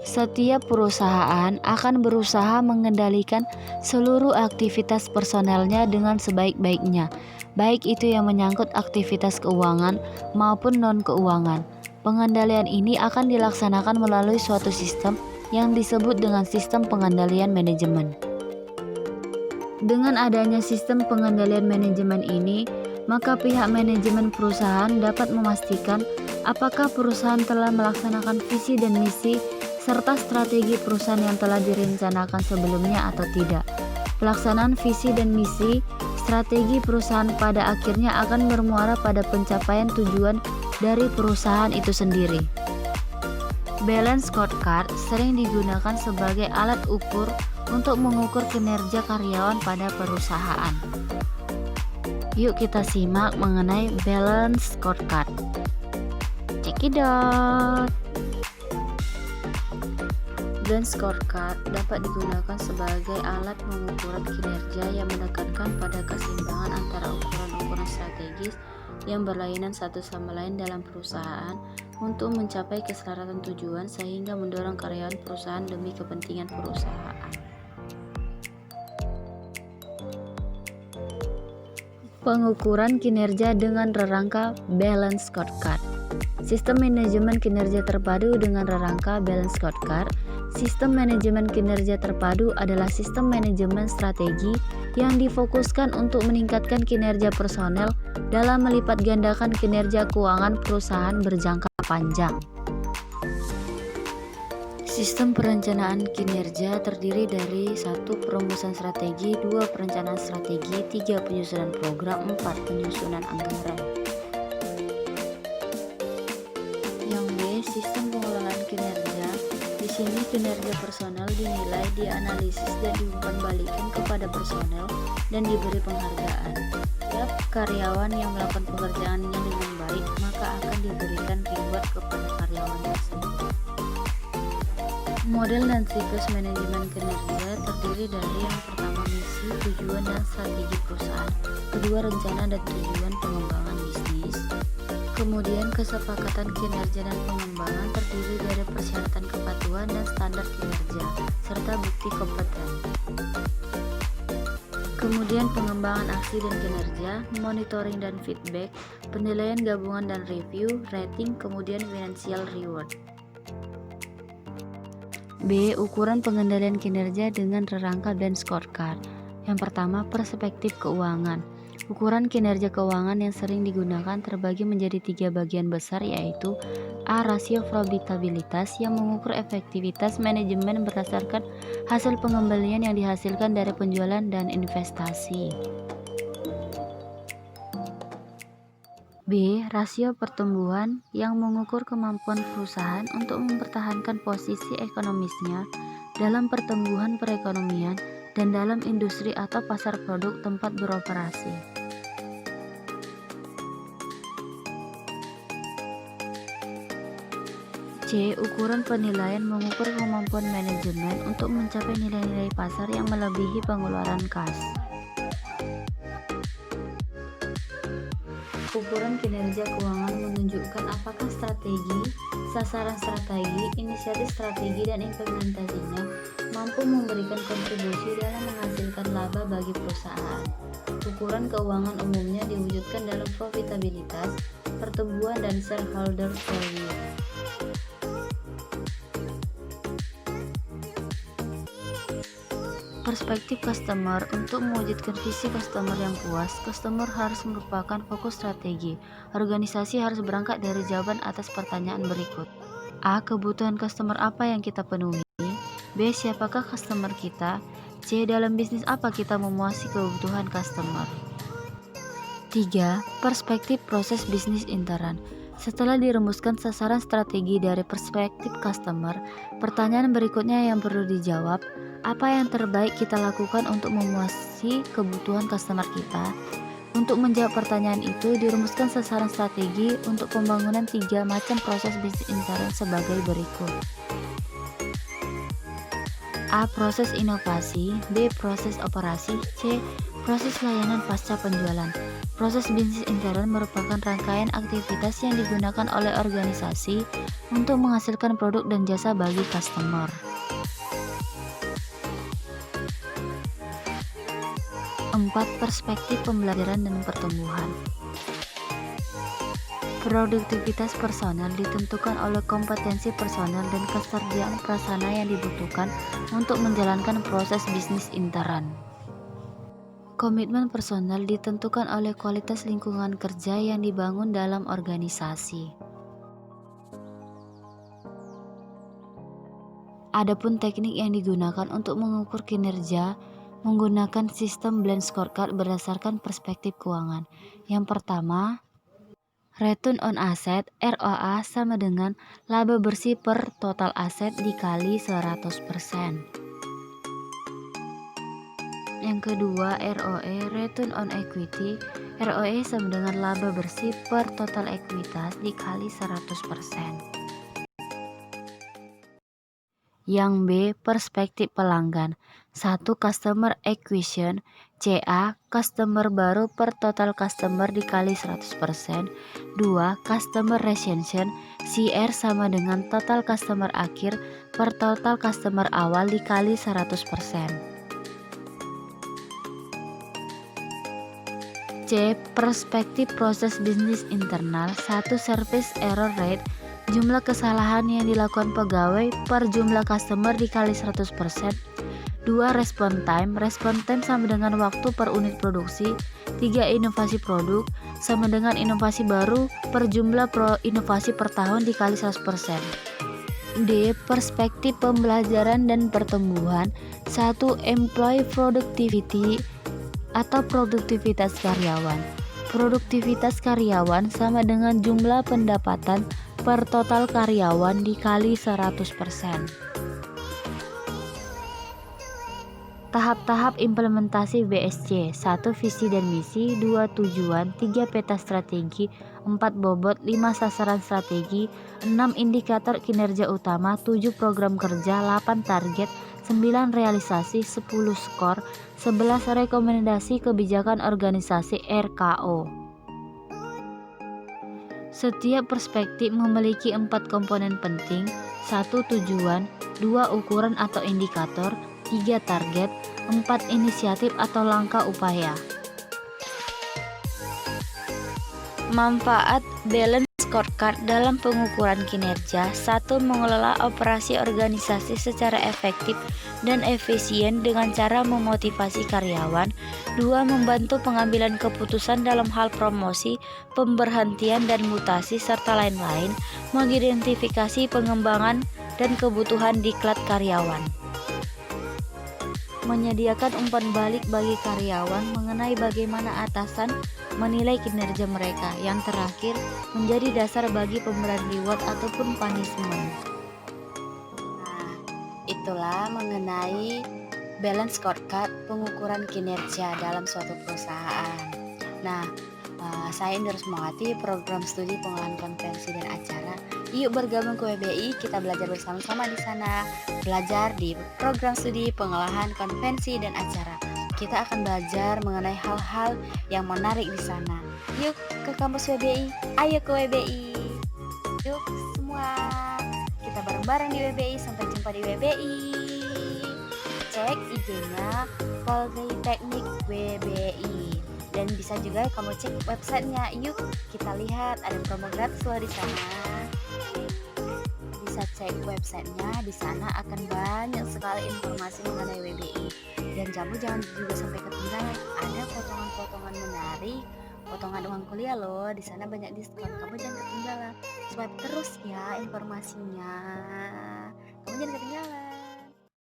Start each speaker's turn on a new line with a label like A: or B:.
A: Setiap perusahaan akan berusaha mengendalikan seluruh aktivitas personelnya dengan sebaik-baiknya, baik itu yang menyangkut aktivitas keuangan maupun non-keuangan. Pengendalian ini akan dilaksanakan melalui suatu sistem yang disebut dengan sistem pengendalian manajemen. Dengan adanya sistem pengendalian manajemen ini, maka pihak manajemen perusahaan dapat memastikan apakah perusahaan telah melaksanakan visi dan misi serta strategi perusahaan yang telah direncanakan sebelumnya atau tidak. Pelaksanaan visi dan misi strategi perusahaan pada akhirnya akan bermuara pada pencapaian tujuan dari perusahaan itu sendiri. Balance scorecard sering digunakan sebagai alat ukur untuk mengukur kinerja karyawan pada perusahaan. Yuk kita simak mengenai balance scorecard. Check it out. Balance scorecard dapat digunakan sebagai alat pengukuran kinerja yang menekankan pada keseimbangan antara ukuran-ukuran strategis yang berlainan satu sama lain dalam perusahaan untuk mencapai keselarasan tujuan sehingga mendorong karyawan perusahaan demi kepentingan perusahaan. Pengukuran kinerja dengan rangka balance scorecard. Sistem manajemen kinerja terpadu dengan rangka balance scorecard. Sistem manajemen kinerja terpadu adalah sistem manajemen strategi yang difokuskan untuk meningkatkan kinerja personel dalam melipat gandakan kinerja keuangan perusahaan berjangka panjang. Sistem perencanaan kinerja terdiri dari 1. Perumusan strategi, 2. Perencanaan strategi, 3. Penyusunan program, 4. Penyusunan anggaran. Yang B. Sistem pengelolaan kinerja. Di sini kinerja personel dinilai, dianalisis dan dikembalikan kepada personel dan diberi penghargaan. Setiap karyawan yang melakukan pekerjaannya dengan baik, maka akan diberikan reward kepada karyawan tersebut. Model dan siklus manajemen kinerja terdiri dari yang pertama misi, tujuan dan strategi perusahaan, kedua rencana dan tujuan pengembangan bisnis, kemudian kesepakatan kinerja dan pengembangan terdiri dari persyaratan kepatuhan dan standar kinerja, serta bukti kompeten. Kemudian pengembangan aksi dan kinerja, monitoring dan feedback, penilaian gabungan dan review, rating, kemudian financial reward. B. Ukuran pengendalian kinerja dengan rangka balance scorecard. Yang pertama, perspektif keuangan. Ukuran kinerja keuangan yang sering digunakan terbagi menjadi 3 bagian besar, yaitu A. Rasio profitabilitas yang mengukur efektivitas manajemen berdasarkan hasil pengembalian yang dihasilkan dari penjualan dan investasi. B. Rasio pertumbuhan yang mengukur kemampuan perusahaan untuk mempertahankan posisi ekonomisnya dalam pertumbuhan perekonomian dan dalam industri atau pasar produk tempat beroperasi. C. Ukuran penilaian mengukur kemampuan manajemen untuk mencapai nilai-nilai pasar yang melebihi pengeluaran kas. Ukuran kinerja keuangan menunjukkan apakah strategi, sasaran strategi, inisiatif strategi, dan implementasinya mampu memberikan kontribusi dalam menghasilkan laba bagi perusahaan. Ukuran keuangan umumnya diwujudkan dalam profitabilitas, pertumbuhan, dan shareholder value. Perspektif customer. Untuk mewujudkan visi customer yang puas, customer harus merupakan fokus strategi. Organisasi harus berangkat dari jawaban atas pertanyaan berikut. A. Kebutuhan customer apa yang kita penuhi? B. Siapakah customer kita? C. Dalam bisnis apa kita memuasi kebutuhan customer? 3. Perspektif proses bisnis intern. Setelah dirumuskan sasaran strategi dari perspektif customer, pertanyaan berikutnya yang perlu dijawab, apa yang terbaik kita lakukan untuk memuasi kebutuhan customer kita? Untuk menjawab pertanyaan itu, dirumuskan sasaran strategi untuk pembangunan 3 macam proses bisnis intern sebagai berikut. A. Proses inovasi. B. Proses operasi. C. Proses layanan pasca penjualan. Proses bisnis intern merupakan rangkaian aktivitas yang digunakan oleh organisasi untuk menghasilkan produk dan jasa bagi customer. 4. Perspektif pembelajaran dan pertumbuhan. Produktivitas personel ditentukan oleh kompetensi personel dan kesediaan prasarana yang dibutuhkan untuk menjalankan proses bisnis intern. Komitmen personel ditentukan oleh kualitas lingkungan kerja yang dibangun dalam organisasi. Adapun teknik yang digunakan untuk mengukur kinerja menggunakan sistem Balanced Scorecard berdasarkan perspektif keuangan. Yang pertama, Return on Asset (ROA) sama dengan laba bersih per total aset dikali 100%. Yang kedua, ROE (Return on Equity). ROE sama dengan laba bersih per total ekuitas dikali 100%. Yang B, perspektif pelanggan. 1. Customer Acquisition (CA), customer baru per total customer dikali 100%. 2. Customer Retention (CR) sama dengan total customer akhir per total customer awal dikali 100%. C. Perspektif proses bisnis internal. 1. Service error rate, jumlah kesalahan yang dilakukan pegawai per jumlah customer dikali 100%. 2. Response time sama dengan waktu per unit produksi. 3. Inovasi produk sama dengan inovasi baru per jumlah inovasi per tahun dikali 100%. D. Perspektif pembelajaran dan pertumbuhan. 1. Employee productivity atau produktivitas karyawan. Produktivitas karyawan sama dengan jumlah pendapatan per total karyawan dikali 100%. Tahap-tahap implementasi BSC. 1. Visi dan misi. 2. Tujuan. 3. Peta strategi. 4. Bobot. 5. Sasaran strategi. 6. Indikator kinerja utama. 7. Program kerja. 8. Target. 9. Realisasi. 10. Skor. 11. Rekomendasi kebijakan organisasi (RKO). Setiap perspektif memiliki 4 komponen penting. 1. Tujuan. 2. Ukuran atau indikator. 3. Target. 4. Inisiatif atau langkah upaya. Manfaat Balanced Scorecard dalam pengukuran kinerja. 1. Mengelola operasi organisasi secara efektif dan efisien dengan cara memotivasi karyawan. 2. Membantu pengambilan keputusan dalam hal promosi, pemberhentian dan mutasi serta lain-lain. Mengidentifikasi pengembangan dan kebutuhan diklat karyawan. Menyediakan umpan balik bagi karyawan mengenai bagaimana atasan menilai kinerja mereka. Yang terakhir, menjadi dasar bagi pemberian reward ataupun punishment. Nah, itulah mengenai Balanced Scorecard pengukuran kinerja dalam suatu perusahaan. Nah, saya Indra Sumawati, program studi pengolahan konvensi dan acara. Yuk bergabung ke WBI, kita belajar bersama-sama di sana. Belajar di program studi pengolahan konvensi dan acara. Kita akan belajar mengenai hal-hal yang menarik di sana. Yuk ke kampus WBI, ayo ke WBI. Yuk semua, kita bareng-bareng di WBI. Sampai jumpa di WBI. Cek IG-nya Politeknik WBI. Dan bisa juga kamu cek websitenya. Yuk kita lihat ada promo gratis loh di sana. Bisa cek websitenya, di sana akan banyak sekali informasi mengenai WBI. Dan kamu jangan juga sampai ketinggalan, ada potongan-potongan menarik, potongan uang kuliah loh. Di sana banyak diskon, kamu jangan ketinggalan. Swipe terus ya informasinya, kamu jangan ketinggalan.